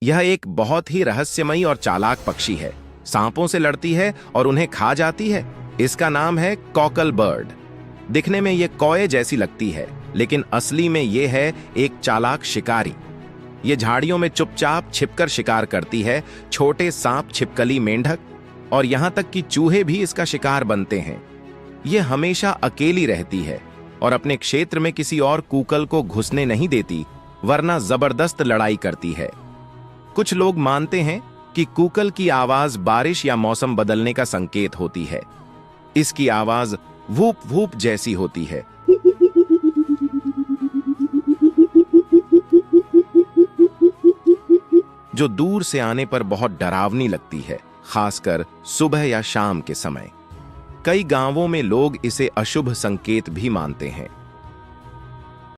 यह एक बहुत ही रहस्यमयी और चालाक पक्षी है। सांपों से लड़ती है और उन्हें खा जाती है। इसका नाम है कॉकल बर्ड। दिखने में ये कौए जैसी लगती है, लेकिन असली में ये है एक चालाक शिकारी। ये झाड़ियों में चुपचाप छिपकर शिकार करती है। छोटे सांप, छिपकली, मेंढक और यहाँ तक कि चूहे भी इसका शिकार बनते हैं। ये हमेशा अकेली रहती है और अपने क्षेत्र में किसी और कूकल को घुसने नहीं देती, वरना जबरदस्त लड़ाई करती है। कुछ लोग मानते हैं कि कूकल की आवाज बारिश या मौसम बदलने का संकेत होती है। इसकी आवाज वूप वूप जैसी होती है, जो दूर से आने पर बहुत डरावनी लगती है, खासकर सुबह या शाम के समय। कई गांवों में लोग इसे अशुभ संकेत भी मानते हैं।